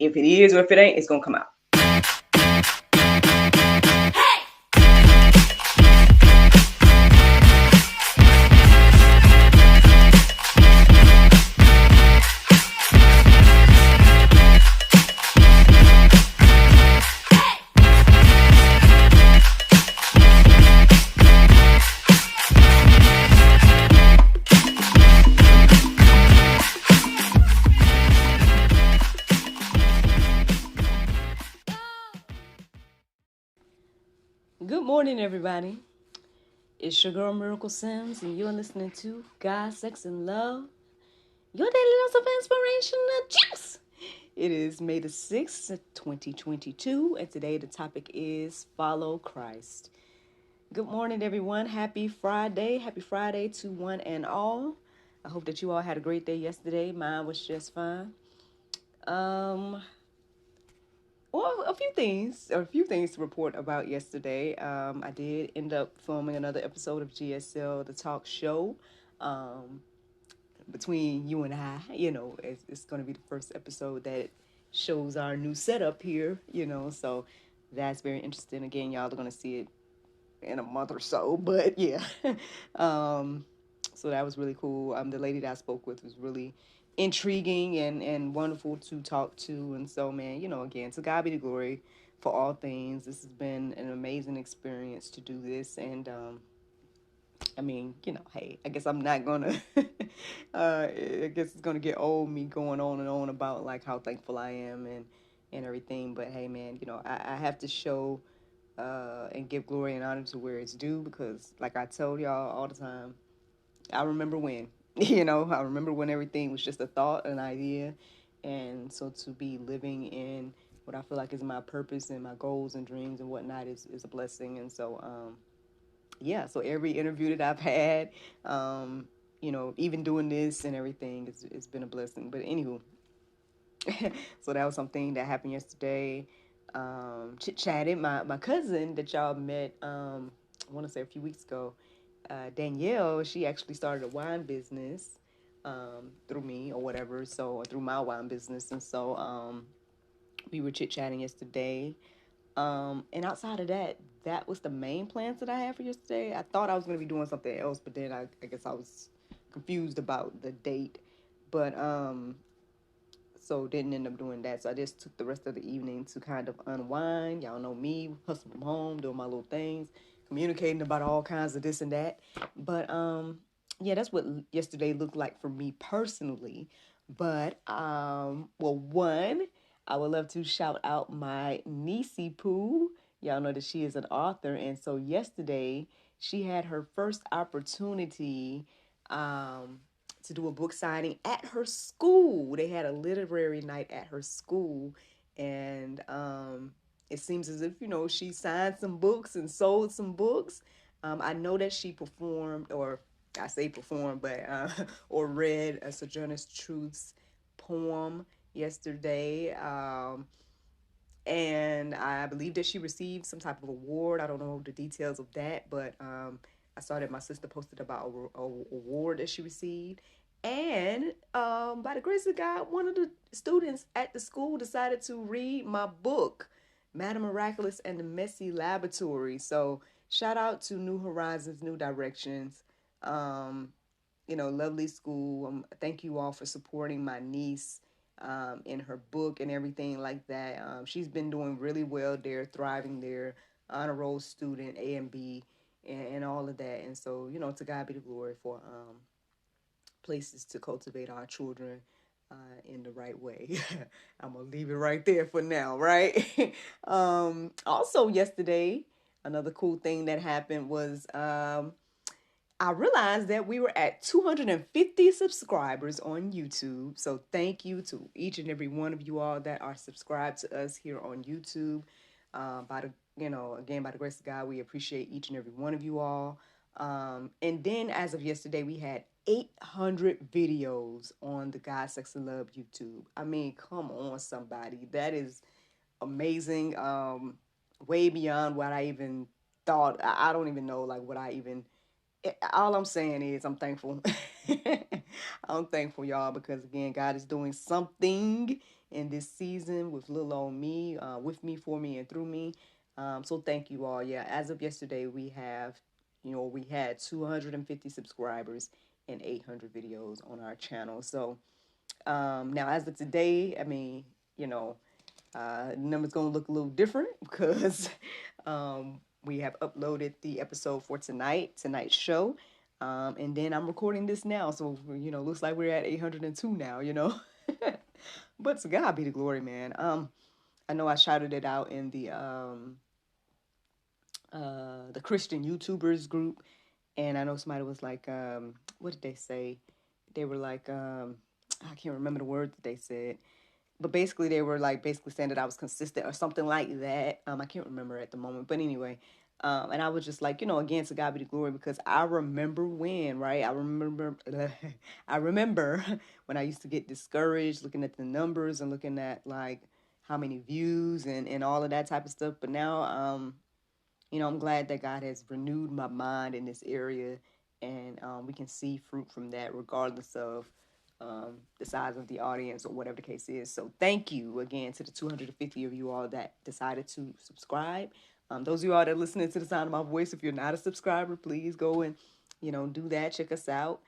If it is or if it ain't, it's going to come out. Good morning, everybody. It's your girl Miracle Sims, and you're listening to God, Sex, and Love, your daily dose of inspirational juice. It is May the 6th, 2022, and today the topic is Follow Christ. Good morning, everyone. Happy Friday. Happy Friday to one and all. I hope that you all had a great day yesterday. Mine was just fine. Well, a few things to report about yesterday. I did end up filming another episode of GSL, the talk show. Between you and I, it's going to be the first episode that shows our new setup here, so that's very interesting. Again, y'all are going to see it in a month or so, but yeah. So that was really cool. The lady that I spoke with was really intriguing and wonderful to talk to. And so, man, again, to God be the glory for all things. This has been an amazing experience to do this. And, hey, I guess I'm not going to, I guess it's going to get old, me going on and on about, like, how thankful I am and everything. But, hey, man, I have to show and give glory and honor to where it's due because, like I told y'all all the time, I remember when, I remember when everything was just a thought, an idea. And so to be living in what I feel like is my purpose and my goals and dreams and whatnot is a blessing. And so, so every interview that I've had, even doing this and everything, it's been a blessing. But anywho, so that was something that happened yesterday. Chit-chatted. My cousin that y'all met, I want to say a few weeks ago, Danielle, she actually started a wine business through me or whatever, or through my wine business. And so we were chit-chatting yesterday. And outside of that, that was the main plans that I had for yesterday. I thought I was going to be doing something else, but then I guess I was confused about the date. But so didn't end up doing that. So I just took the rest of the evening to kind of unwind. Y'all know me, hustle from home, doing my little things, communicating about all kinds of this and that. But that's what yesterday looked like for me personally. But one, I would love to shout out my niecey Pooh. Y'all know that she is an author, and so yesterday she had her first opportunity to do a book signing at her school. They had a literary night at her school, and it seems as if she signed some books and sold some books. I know that she performed, or I say performed, but or read a Sojourner Truth's poem yesterday. And I believe that she received some type of award. I don't know the details of that, but I saw that my sister posted about a award that she received. And by the grace of God, one of the students at the school decided to read my book, Madam Miraculous and the Messy Laboratory. So shout out to New Horizons, New Directions. Lovely school. Thank you all for supporting my niece in her book and everything like that. She's been doing really well there, thriving there, honor roll student, A and B, and all of that. And so, to God be the glory for places to cultivate our children in the right way. I'm going to leave it right there for now, right? Also, yesterday, another cool thing that happened was I realized that we were at 250 subscribers on YouTube. So thank you to each and every one of you all that are subscribed to us here on YouTube. By the grace of God, we appreciate each and every one of you all. And then as of yesterday, we had 800 videos on the God, Sex, and Love YouTube. I mean, come on, somebody. That is amazing. Way beyond what I even thought. I don't even know, like, what I even all I'm saying is I'm thankful. I'm thankful, y'all, because again, God is doing something in this season with little old me, with me, for me, and through me. So thank you all. Yeah, as of yesterday, we had 250 subscribers and 800 videos on our channel. So now, as of today, I mean, you know, the number's gonna look a little different because we have uploaded the episode for tonight's show, and then I'm recording this now. So looks like we're at 802 now. But to God be the glory, man. I know I shouted it out in the Christian YouTubers group, and I know somebody was like, what did they say? They were like, I can't remember the word that they said, but basically they were like basically saying that I was consistent or something like that. I can't remember at the moment, but anyway, and I was just like, again, to God be the glory, because I remember when, right? I remember, I remember when I used to get discouraged looking at the numbers and looking at like how many views and all of that type of stuff. But now, I'm glad that God has renewed my mind in this area, and we can see fruit from that, regardless of the size of the audience or whatever the case is. So thank you again to the 250 of you all that decided to subscribe. Those of you all that are listening to the sound of my voice, if you're not a subscriber, please go and do that. Check us out.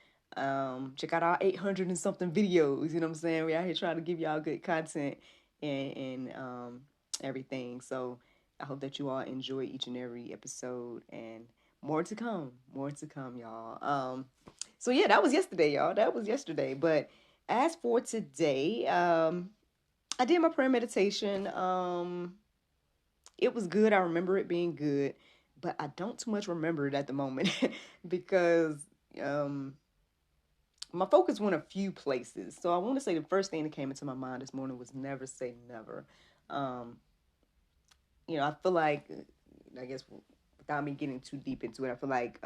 Check out our 800 and something videos. You know what I'm saying? We out here trying to give y'all good content and everything. So I hope that you all enjoy each and every episode, and more to come. More to come, y'all. So yeah, that was yesterday, y'all. That was yesterday. But as for today, I did my prayer meditation. It was good. I remember it being good, but I don't too much remember it at the moment because um my focus went a few places. So I want to say the first thing that came into my mind this morning was never say never. Um, I feel like, I guess, without me getting too deep into it, I feel like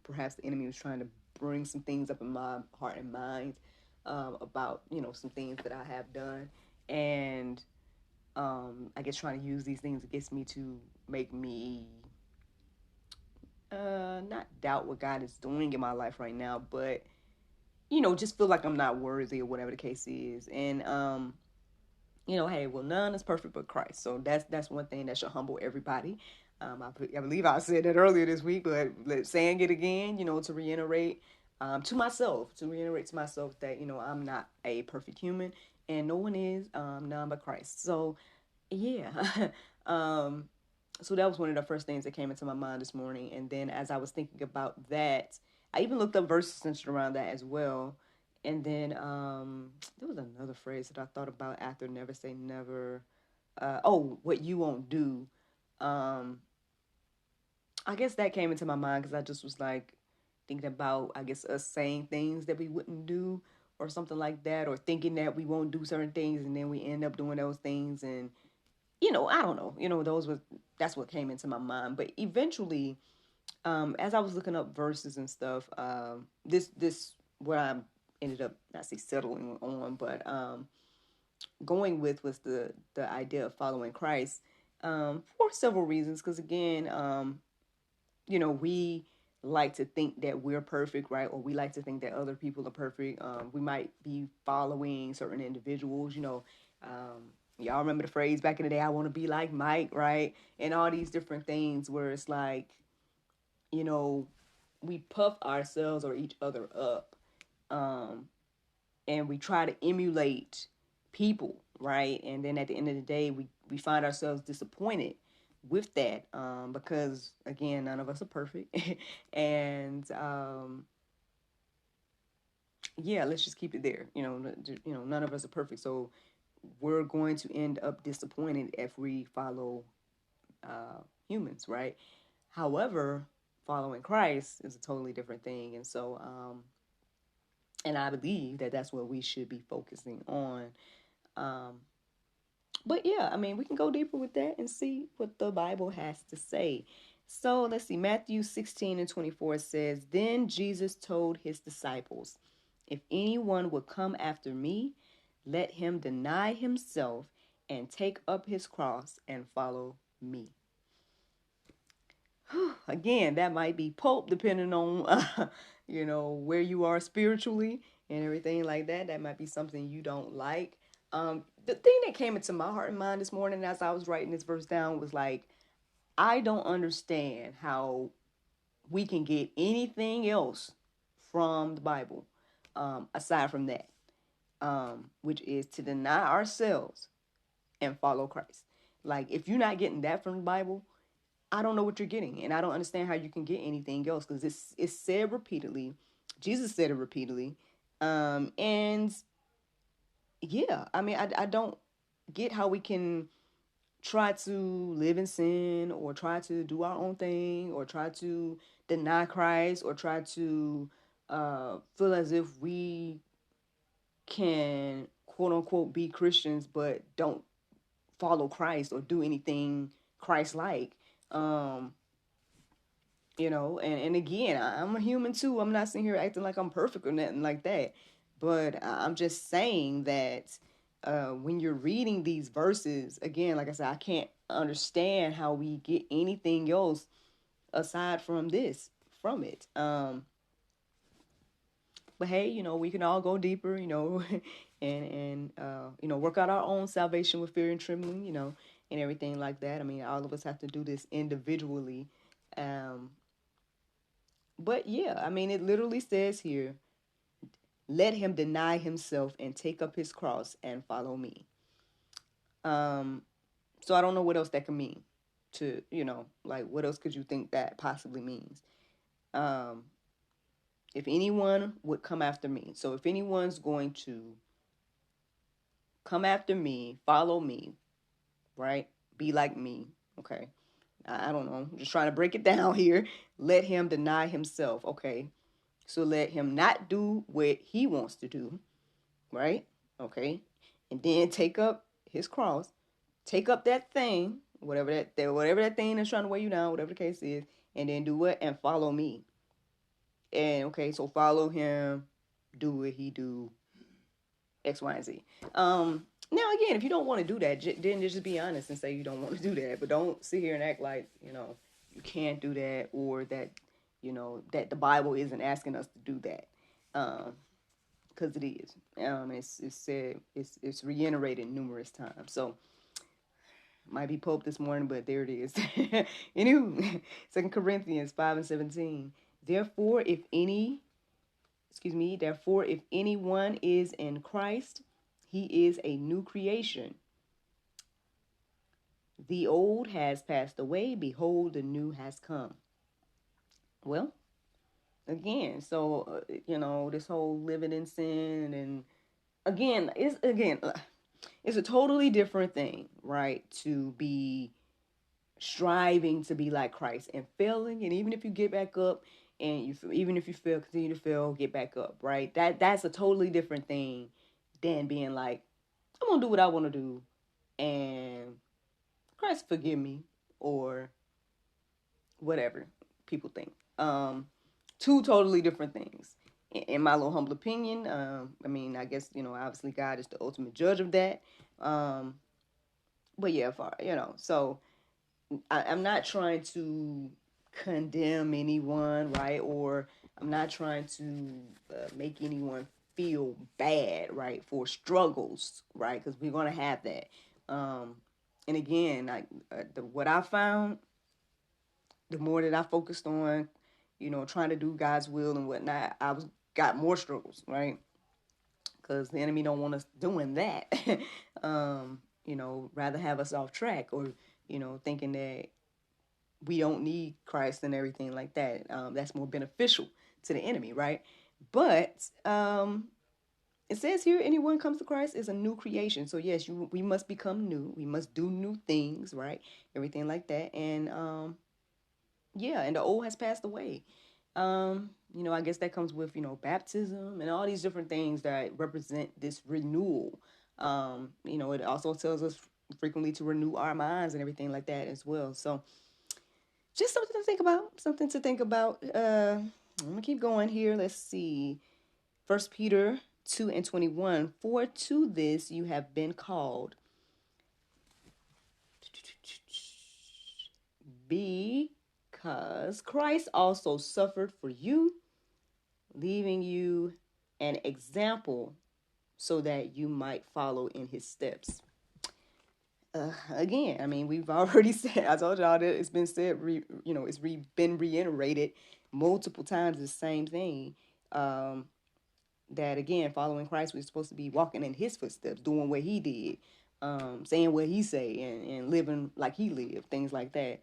perhaps the enemy was trying to bring some things up in my heart and mind about, some things that I have done. And I guess trying to use these things against me to make me not doubt what God is doing in my life right now, but, just feel like I'm not worthy or whatever the case is. And, hey, well, none is perfect but Christ. So that's one thing that should humble everybody. I believe I said that earlier this week, but saying it again, to reiterate to reiterate to myself that, I'm not a perfect human, and no one is, none but Christ. So, yeah. um, so that was one of the first things that came into my mind this morning. And then as I was thinking about that, I even looked up verses centered around that as well. And then there was another phrase that I thought about after never say never. What you won't do. Um, I guess that came into my mind because I just was like thinking about, I guess, us saying things that we wouldn't do or something like that, or thinking that we won't do certain things and then we end up doing those things. And I don't know, that's what came into my mind. But eventually, as I was looking up verses and stuff, this where I ended up not say settling on, but going with was the idea of following Christ, for several reasons. Because again, we like to think that we're perfect, right? Or we like to think that other people are perfect. We might be following certain individuals, y'all remember the phrase back in the day, I want to be like Mike, right? And all these different things where it's like, we puff ourselves or each other up. And we try to emulate people, right? And then at the end of the day, we find ourselves disappointed with that, because again, none of us are perfect. And yeah, let's just keep it there. None of us are perfect, so we're going to end up disappointed if we follow humans, right? However, following Christ is a totally different thing. And so and I believe that that's what we should be focusing on. um but yeah, I mean, we can go deeper with that and see what the Bible has to say. So let's see. Matthew 16:24 says, "Then Jesus told his disciples, 'If anyone would come after me, let him deny himself and take up his cross and follow me.'" Again, that might be Pope, depending on, where you are spiritually and everything like that. That might be something you don't like. The thing that came into my heart and mind this morning as I was writing this verse down was like, I don't understand how we can get anything else from the Bible, aside from that, which is to deny ourselves and follow Christ. Like, if you're not getting that from the Bible, I don't know what you're getting, and I don't understand how you can get anything else, because it's said repeatedly. Jesus said it repeatedly, and yeah, I mean, I don't get how we can try to live in sin, or try to do our own thing, or try to deny Christ, or try to feel as if we can quote unquote be Christians but don't follow Christ or do anything Christ like. Um, and again, I'm a human too. I'm not sitting here acting like I'm perfect or nothing like that. But I'm just saying that when you're reading these verses, again, like I said, I can't understand how we get anything else aside from this, from it. But hey, we can all go deeper, and work out our own salvation with fear and trembling, and everything like that. I mean, all of us have to do this individually. But yeah, I mean, it literally says here, let him deny himself and take up his cross and follow me. So I don't know what else that can mean to, like, what else could you think that possibly means? If anyone would come after me. So if anyone's going to come after me, follow me, right? Be like me, okay? I don't know. I'm just trying to break it down here. Let him deny himself, okay? So let him not do what he wants to do, right? Okay. And then take up his cross, take up that thing, whatever that thing is trying to weigh you down, whatever the case is, and then do what? And follow me. And okay, so follow him, do what he do, X, Y, and Z. Now again, if you don't want to do that, then just be honest and say you don't want to do that. But don't sit here and act like you can't do that, or that that the Bible isn't asking us to do that. Because it is. It's said, it's reiterated numerous times. So might be Pope this morning, but there it is. Anywho, 2 Corinthians 5:17. Therefore, if anyone is in Christ, he is a new creation. The old has passed away, behold, the new has come. Well, again, so this whole living in sin, and it's a totally different thing, right? To be striving to be like Christ and failing, and even if you get back up, and even if you fail, continue to fail, get back up, right? That's a totally different thing than being like, I'm gonna do what I want to do, and Christ forgive me, or whatever people think. Two totally different things. In my little humble opinion, I mean, I guess obviously God is the ultimate judge of that. But yeah, so I'm not trying to condemn anyone, right? Or I'm not trying to make anyone feel bad, right, for struggles, right? Because we're gonna have that. And again, what I found, the more that I focused on, trying to do God's will and whatnot, got more struggles, right? Because the enemy don't want us doing that. Rather have us off track, or thinking that we don't need Christ and everything like that. That's more beneficial to the enemy, right? But it says here, anyone comes to Christ is a new creation. So yes, we must become new. We must do new things, right? Everything like that. And and the old has passed away. I guess that comes with baptism and all these different things that represent this renewal. It also tells us frequently to renew our minds and everything like that as well. So just something to think about. Something to think about. I'm gonna keep going here. Let's see. 1 Peter 2:21. For to this you have been called, because Christ also suffered for you, leaving you an example so that you might follow in his steps. Again, I mean, we've already said, I told y'all that it's been said, been reiterated multiple times, the same thing. That again, following Christ, we're supposed to be walking in his footsteps, doing what he did, saying what he said, and living like he lived, things like that.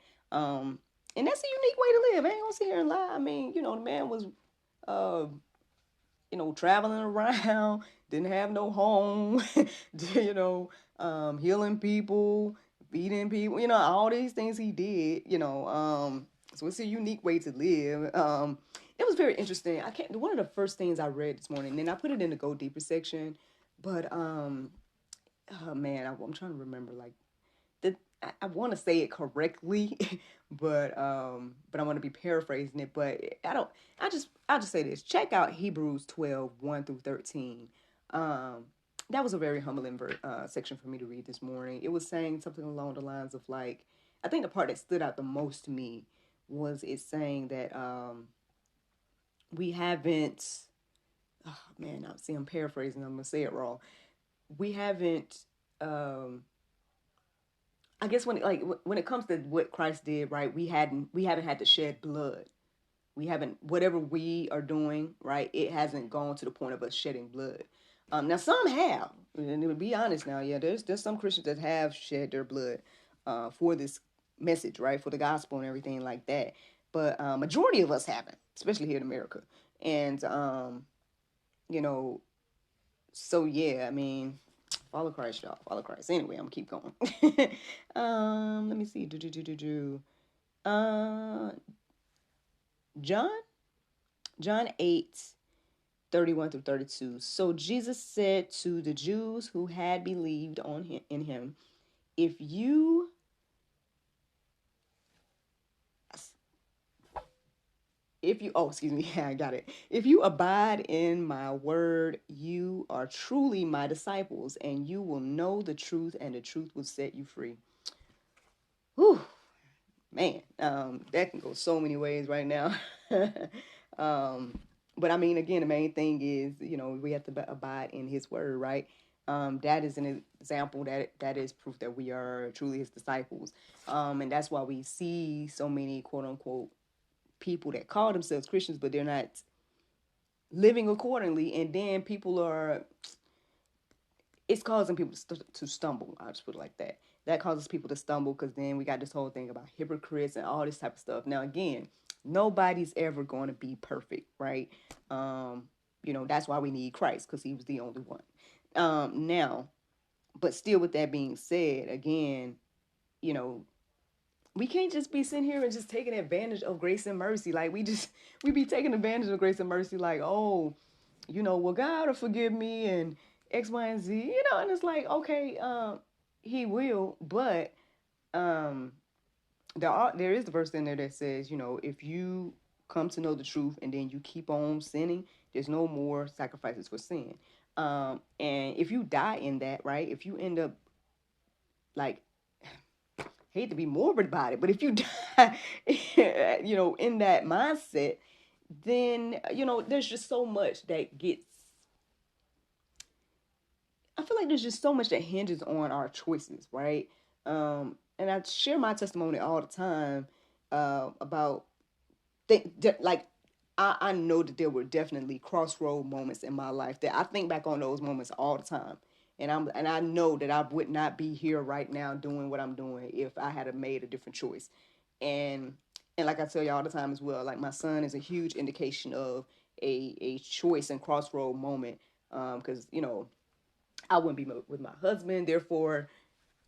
And that's a unique way to live. I ain't gonna sit here and lie. I mean, the man was, uh, traveling around, didn't have no home, healing people, feeding people, all these things he did, so it's a unique way to live. It was very interesting. One of the first things I read this morning, and I put it in the Go Deeper section, but, oh man, I'm trying to remember, like, I want to say it correctly, but I'm going to be paraphrasing it. But I'll just say this. Check out Hebrews 12:1-13. That was a very humbling section for me to read this morning. It was saying something along the lines of, like, I think the part that stood out the most to me was it saying that we haven't. Oh man, I'm paraphrasing. I'm gonna say it wrong. We haven't. I guess when it comes to what Christ did, right? We haven't had to shed blood. We haven't, whatever we are doing, right? It hasn't gone to the point of us shedding blood. Now some have, and to be honest, now, yeah, there's some Christians that have shed their blood for this message, right? For the gospel and everything like that. But majority of us haven't, especially here in America. And so yeah, I mean, follow Christ, y'all. Follow Christ. Anyway, I'm gonna keep going. Let me see. John 8:31-32. So Jesus said to the Jews who had believed in him, if you excuse me, I got it. If you abide in my word, you are truly my disciples, and you will know the truth, and the truth will set you free. Whew, man, that can go so many ways right now. But I mean, again, the main thing is, we have to abide in his word, right? That is an example that is proof that we are truly his disciples. And that's why we see so many quote unquote people that call themselves Christians, but they're not living accordingly. And then it's causing people to stumble. I'll just put it like that. That causes people to stumble because then we got this whole thing about hypocrites and all this type of stuff. Now, again, nobody's ever going to be perfect, right? That's why we need Christ, because he was the only one. Now, but still, with that being said, again, we can't just be sitting here and just taking advantage of grace and mercy. Like, we be taking advantage of grace and mercy like, oh, well, God will forgive me and X, Y, and Z, and it's like, okay, he will, but there is the verse in there that says, if you come to know the truth and then you keep on sinning, there's no more sacrifices for sin. And if you die in that, right, if you end up, like, hate to be morbid about it, but if you die, in that mindset, then, there's just so much that gets, I feel like there's just so much that hinges on our choices, right? And I share my testimony all the time about, I know that there were definitely crossroad moments in my life that I think back on those moments all the time. And I know that I would not be here right now doing what I'm doing if I had made a different choice. And like I tell you all the time as well, like, my son is a huge indication of a choice and crossroad moment. Because, I wouldn't be with my husband, therefore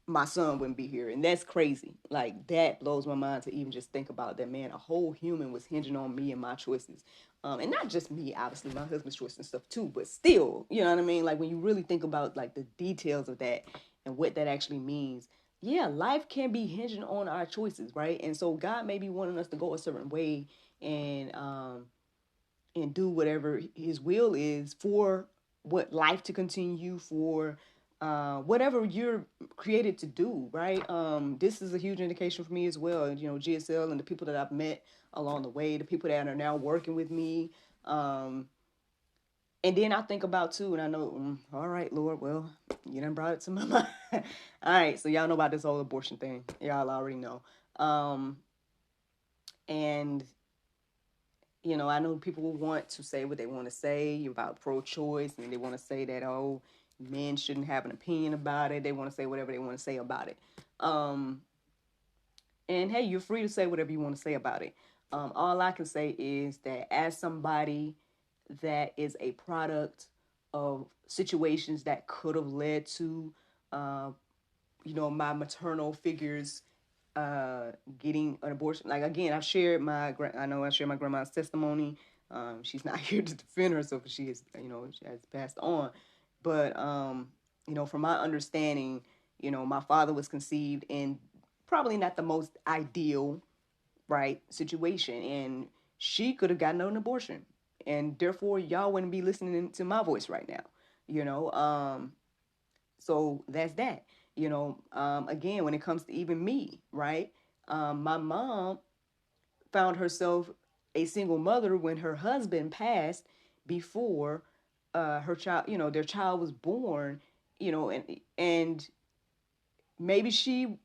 my son wouldn't be here. And that's crazy. Like, that blows my mind to even just think about that, man. A whole human was hinging on me and my choices. And not just me, obviously, my husband's choice and stuff too, but still, you know what I mean? Like, when you really think about, like, the details of that and what that actually means, yeah, life can be hinging on our choices, right? And so God may be wanting us to go a certain way and do whatever his will is for what life to continue, for whatever you're created to do, right? This is a huge indication for me as well. GSL and the people that I've met along the way, the people that are now working with me. And then I think about too, and I know, all right, Lord, well, you done brought it to my mind. All right, so y'all know about this whole abortion thing. Y'all already know. And I know people will want to say what they want to say about pro-choice, and they want to say that, oh, men shouldn't have an opinion about it. They want to say whatever they want to say about it. And hey, you're free to say whatever you want to say about it. All I can say is that as somebody that is a product of situations that could have led to, my maternal figures getting an abortion. Like, again, I shared my grandma's testimony. She's not here to defend herself because she has passed on. But, from my understanding, my father was conceived in probably not the most ideal, right, situation. And she could have gotten an abortion. And therefore, y'all wouldn't be listening to my voice right now, So that's that. Again, when it comes to even me, right? My mom found herself a single mother when her husband passed before her child, their child was born, and maybe she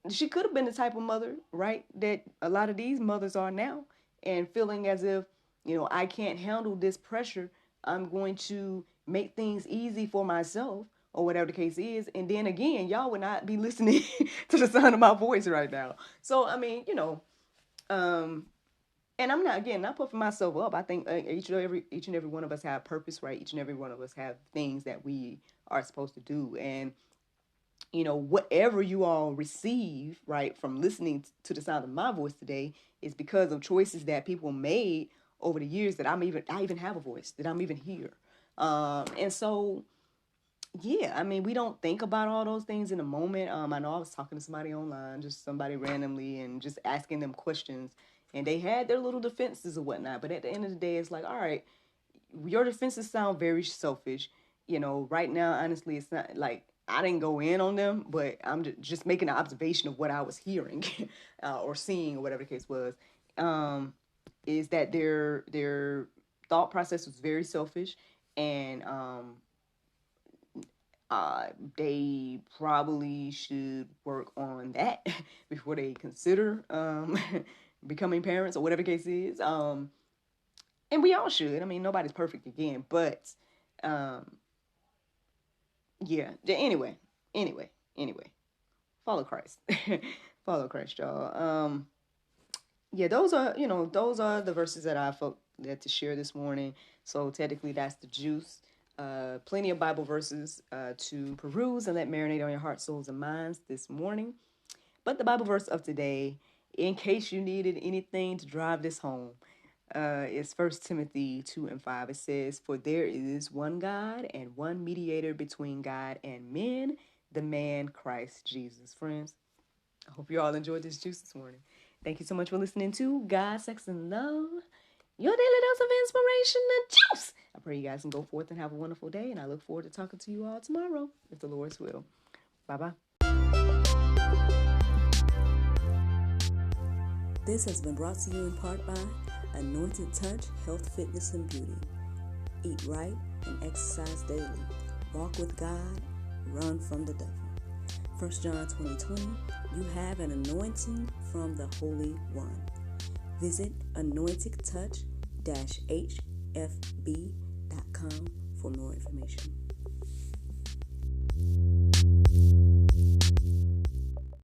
could have been the type of mother, right, that a lot of these mothers are now, and feeling as if, I can't handle this pressure. I'm going to make things easy for myself, or whatever the case is. And then again, y'all would not be listening to the sound of my voice right now. So, I mean, and I'm not puffing myself up. I think each and every one of us have purpose, right? Each and every one of us have things that we are supposed to do. And, whatever you all receive, right, from listening to the sound of my voice today is because of choices that people made over the years that I even have a voice, that I'm even here. And so, yeah, I mean, we don't think about all those things in a moment. I know I was talking to somebody online, just somebody randomly, and just asking them questions, and they had their little defenses or whatnot. But at the end of the day, it's like, all right, your defenses sound very selfish. Right now, honestly, it's not like I didn't go in on them, but I'm just making an observation of what I was hearing or seeing, or whatever the case was. Is that their thought process was very selfish, and they probably should work on that before they consider becoming parents, or whatever the case is. And we all should. I mean, nobody's perfect again, but yeah. Anyway, follow Christ, follow Christ, y'all. Yeah, those are the verses that I felt that to share this morning. So technically, that's the juice. Plenty of Bible verses to peruse and let marinate on your heart, souls, and minds this morning. But the Bible verse of today, in case you needed anything to drive this home, is 1 Timothy 2:5. It says, "For there is one God and one mediator between God and men, the man Christ Jesus." Friends, I hope you all enjoyed this juice this morning. Thank you so much for listening to God, Sex, and Love, your daily dose of inspiration and juice. I pray you guys can go forth and have a wonderful day, and I look forward to talking to you all tomorrow, if the Lord's will. Bye-bye. This has been brought to you in part by Anointed Touch Health, Fitness, and Beauty. Eat right and exercise daily. Walk with God, run from the devil. 1 John 20:20, you have an anointing from the Holy One. Visit anointedtouch-hfb.com for more information.